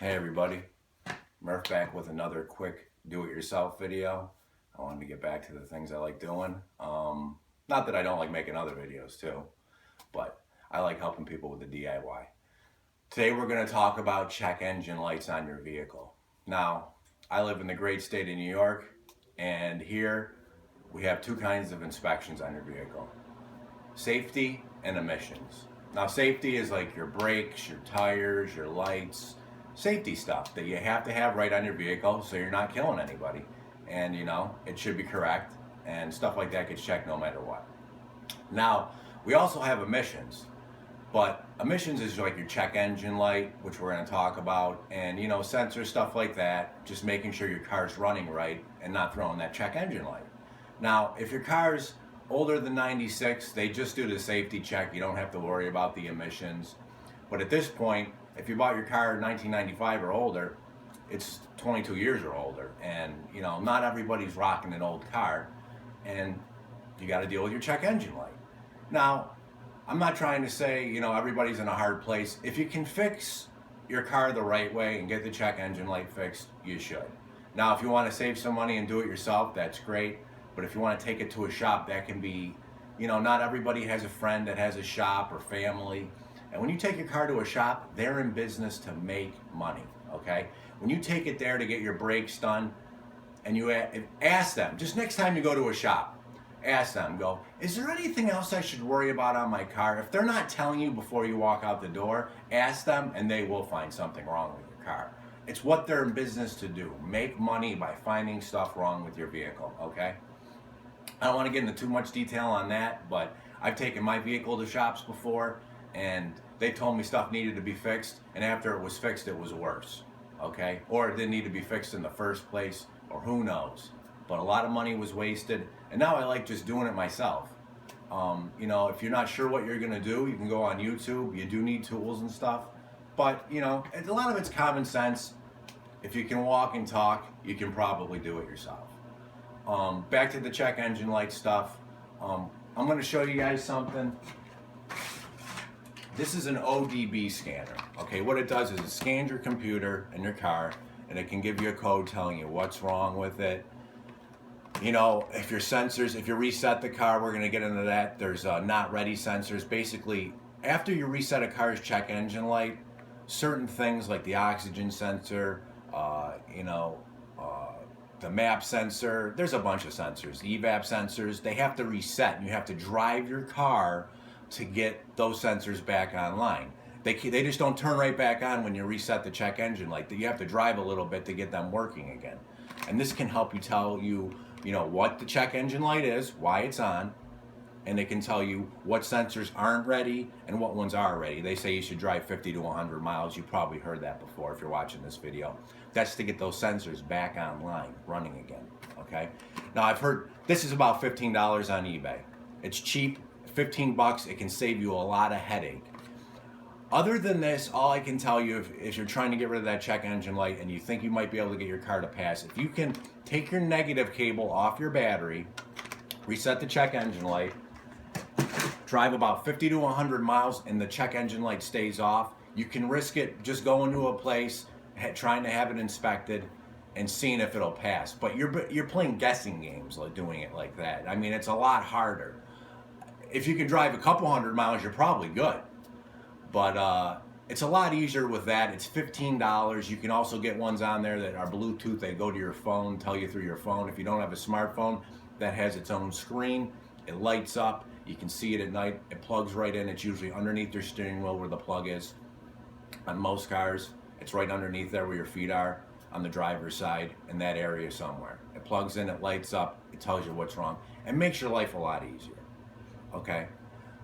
Hey everybody, Murph back with another quick do-it-yourself video. I wanted to get back to the things I like doing. Not that I don't like making other videos too, but I like helping people with the DIY. Today we're going to talk about check engine lights on your vehicle. Now, I live in the great state of New York, and here we have two kinds of inspections on your vehicle. Safety and emissions. Now, safety is like your brakes, your tires, your lights, safety stuff that you have to have right on your vehicle so you're not killing anybody. And it should be correct, and stuff like that gets checked no matter what. Now, we also have emissions, but emissions is like your check engine light, which we're going to talk about, and sensor stuff like that, just making sure your car's running right and not throwing that check engine light. Now, if your car's older than 96, they just do the safety check. You don't have to worry about the emissions. But at this point, if you bought your car in 1995 or older, it's 22 years or older. And, not everybody's rocking an old car. And you got to deal with your check engine light. Now, I'm not trying to say, everybody's in a hard place. If you can fix your car the right way and get the check engine light fixed, you should. Now, if you want to save some money and do it yourself, that's great. But if you want to take it to a shop, that can be, not everybody has a friend that has a shop or family. And when you take your car to a shop, they're in business to make money, okay? When you take it there to get your brakes done, and you ask them, just next time you go to a shop, ask them, go, is there anything else I should worry about on my car? If they're not telling you before you walk out the door, ask them and they will find something wrong with your car. It's what they're in business to do, make money by finding stuff wrong with your vehicle, okay? I don't want to get into too much detail on that, but I've taken my vehicle to shops before, and they told me stuff needed to be fixed, and after it was fixed, it was worse, okay? Or it didn't need to be fixed in the first place, or who knows. But a lot of money was wasted, and now I like just doing it myself. If you're not sure what you're going to do, you can go on YouTube. You do need tools and stuff, but, a lot of it's common sense. If you can walk and talk, you can probably do it yourself. Back to the check engine light stuff. I'm going to show you guys something. This is an ODB scanner. Okay, what it does is it scans your computer and your car, and it can give you a code telling you what's wrong with it. If your sensors, if you reset the car, we're going to get into that. There's not ready sensors. Basically, after you reset a car's check engine light, certain things like the oxygen sensor, the map sensor, there's a bunch of sensors, the evap sensors, they have to reset, and you have to drive your car to get those sensors back online. They just don't turn right back on when you reset the check engine light. You have to drive a little bit to get them working again. And this can help you tell you, what the check engine light is, why it's on, and it can tell you what sensors aren't ready and what ones are ready. They say you should drive 50 to 100 miles. You probably heard that before if you're watching this video. That's to get those sensors back online, running again, okay? Now, I've heard this is about $15 on eBay. It's cheap, 15 bucks. It can save you a lot of headache. Other than this, all I can tell you, if you're trying to get rid of that check engine light and you think you might be able to get your car to pass, if you can take your negative cable off your battery, reset the check engine light, drive about 50 to 100 miles and the check engine light stays off, you can risk it just going to a place, trying to have it inspected, and seeing if it'll pass. But you're playing guessing games like doing it like that. I mean, it's a lot harder. If you can drive a couple hundred miles, you're probably good. But it's a lot easier with that. It's $15. You can also get ones on there that are Bluetooth. They go to your phone, tell you through your phone. If you don't have a smartphone, that has its own screen. It lights up. You can see it at night. It plugs right in. It's usually underneath your steering wheel where the plug is. On most cars, it's right underneath there where your feet are on the driver's side, in that area somewhere. It plugs in, it lights up, it tells you what's wrong, and makes your life a lot easier. Okay?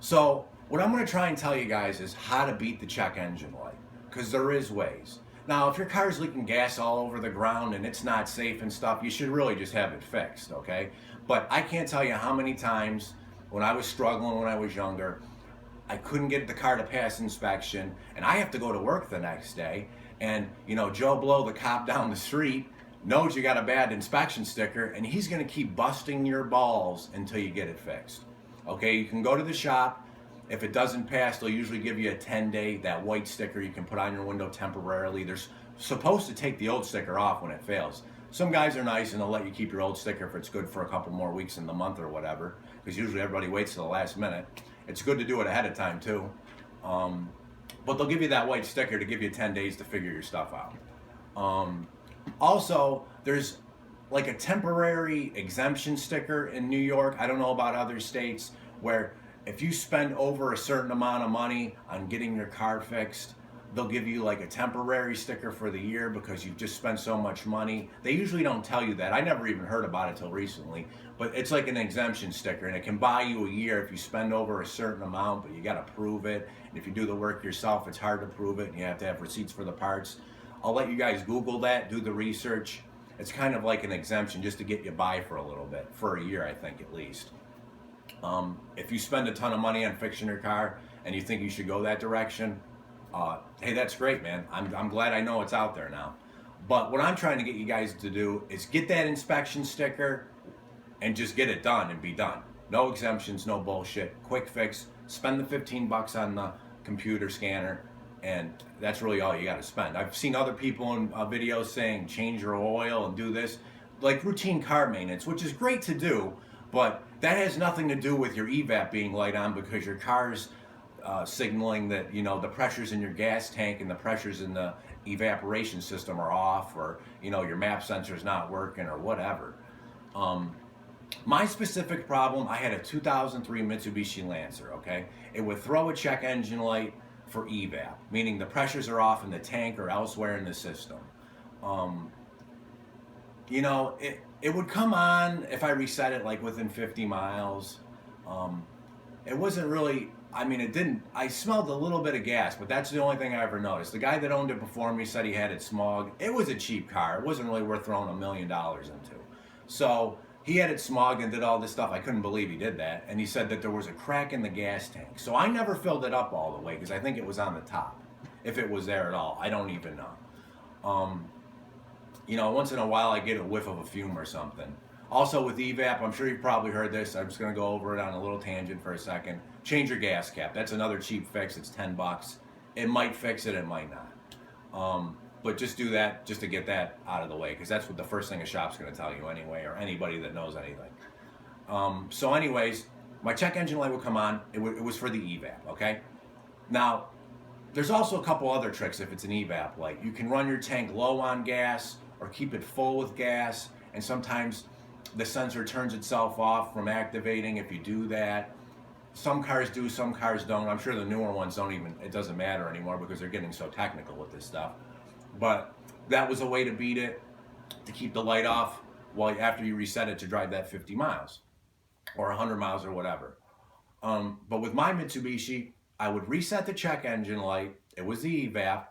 So, what I'm going to try and tell you guys is how to beat the check engine light, because there is ways. Now, if your car's leaking gas all over the ground and it's not safe and stuff, you should really just have it fixed, okay? But I can't tell you how many times when I was struggling when I was younger, I couldn't get the car to pass inspection, and I have to go to work the next day, and Joe Blow, the cop down the street, knows you got a bad inspection sticker, and he's going to keep busting your balls until you get it fixed. Okay, you can go to the shop, If it doesn't pass, they'll usually give you a 10-day, that white sticker you can put on your window temporarily. They're supposed to take the old sticker off when it fails. Some guys are nice and they'll let you keep your old sticker if it's good for a couple more weeks in the month or whatever, because usually everybody waits to the last minute. It's good to do it ahead of time too. But they'll give you that white sticker to give you 10 days to figure your stuff out. Also, there's like a temporary exemption sticker in New York. I don't know about other states, where if you spend over a certain amount of money on getting your car fixed, they'll give you like a temporary sticker for the year because you've just spent so much money. They usually don't tell you that. I never even heard about it till recently, but it's like an exemption sticker, and it can buy you a year if you spend over a certain amount, but you got to prove it. And if you do the work yourself, it's hard to prove it, and you have to have receipts for the parts. I'll let you guys Google that, do the research. It's kind of like an exemption just to get you by for a little bit, for a year, I think, at least. If you spend a ton of money on fixing your car and you think you should go that direction, hey, that's great, man. I'm glad I know it's out there now. But what I'm trying to get you guys to do is get that inspection sticker and just get it done and be done. No exemptions, no bullshit. Quick fix. Spend the $15 on the computer scanner, and that's really all you got to spend. I've seen other people in videos saying change your oil and do this, like routine car maintenance, which is great to do, but that has nothing to do with your evap being light on because your car's signaling that, you know, the pressures in your gas tank and the pressures in the evaporation system are off, or, you know, your map sensor is not working or whatever. My specific problem, I had a 2003 Mitsubishi Lancer, okay? It would throw a check engine light for evap, meaning the pressures are off in the tank or elsewhere in the system. You know, it would come on if I reset it like within 50 miles. It wasn't really, I mean, it didn't, I smelled a little bit of gas, but that's the only thing I ever noticed. The guy that owned it before me said he had it smogged. It was a cheap car. It wasn't really worth throwing $1 million into. So he had it smogged and did all this stuff. I couldn't believe he did that. And he said that there was a crack in the gas tank. So I never filled it up all the way because I think it was on the top, if it was there at all. I don't even know. You know, once in a while I get a whiff of a fume or something. Also with evap, I'm sure you've probably heard this. I'm just going to go over it on a little tangent for a second. Change your gas cap. That's another cheap fix. It's $10. It might fix it, it might not. But just do that just to get that out of the way, because that's what the first thing a shop's going to tell you anyway, or anybody that knows anything. So anyways, my check engine light would come on. It was for the evap, okay? Now, there's also a couple other tricks if it's an evap light. You can run your tank low on gas or keep it full with gas, and sometimes the sensor turns itself off from activating if you do that. Some cars do, some cars don't. I'm sure the newer ones don't even, it doesn't matter anymore because they're getting so technical with this stuff. But that was a way to beat it, to keep the light off while after you reset it to drive that 50 miles or 100 miles or whatever. But with my Mitsubishi, I would reset the check engine light. It was the evap.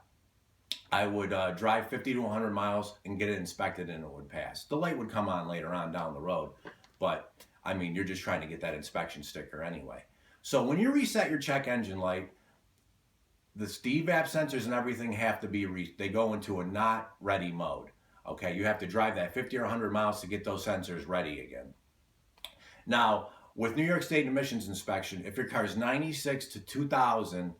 I would drive 50 to 100 miles and get it inspected, and it would pass. The light would come on later on down the road, but I mean, you're just trying to get that inspection sticker anyway. So when you reset your check engine light, the evap sensors and everything have to be, they go into a not ready mode. Okay, you have to drive that 50 or 100 miles to get those sensors ready again. Now, with New York State emissions inspection, if your car is 96 to 2000,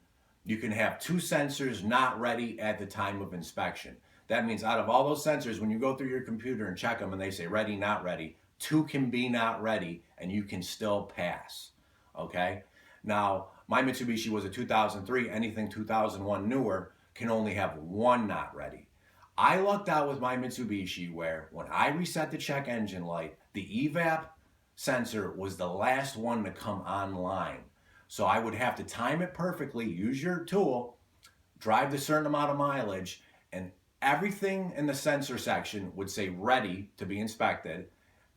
you can have 2 sensors not ready at the time of inspection. That means out of all those sensors, when you go through your computer and check them and they say ready, not ready, 2 can be not ready and you can still pass, okay? Now, my Mitsubishi was a 2003, anything 2001 newer can only have 1 not ready. I lucked out with my Mitsubishi where when I reset the check engine light, the evap sensor was the last one to come online. So I would have to time it perfectly, use your tool, drive a certain amount of mileage, and everything in the sensor section would say ready to be inspected,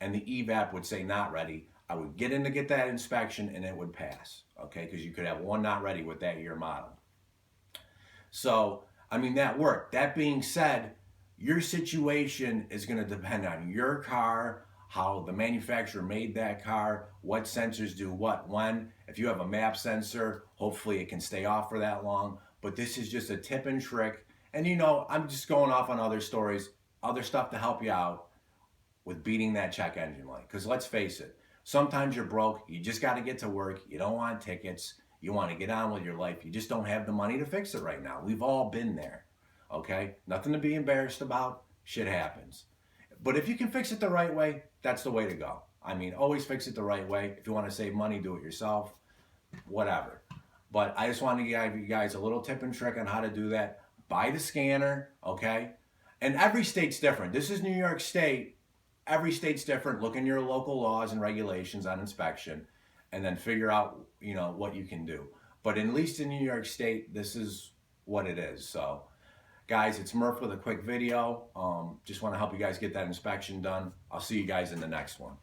and the evap would say not ready. I would get in to get that inspection and it would pass, okay? Because you could have 1 not ready with that year model. So, I mean, that worked. That being said, your situation is going to depend on your car, how the manufacturer made that car, what sensors do what when. If you have a map sensor, hopefully it can stay off for that long. But this is just a tip and trick. And you know, I'm just going off on other stories, other stuff to help you out with beating that check engine light. Because let's face it, sometimes you're broke, you just got to get to work, you don't want tickets, You want to get on with your life. You just don't have the money to fix it right now. We've all been there. Okay? Nothing to be embarrassed about. Shit happens. But if you can fix it the right way, that's the way to go. I mean, always fix it the right way. If you want to save money, do it yourself. Whatever. But I just wanted to give you guys a little tip and trick on how to do that. Buy the scanner, okay? And every state's different. This is New York State. Every state's different. Look in your local laws and regulations on inspection and then figure out, you know, what you can do. But at least in New York State, this is what it is. So, guys, it's Murph with a quick video. Just want to help you guys get that inspection done. I'll see you guys in the next one.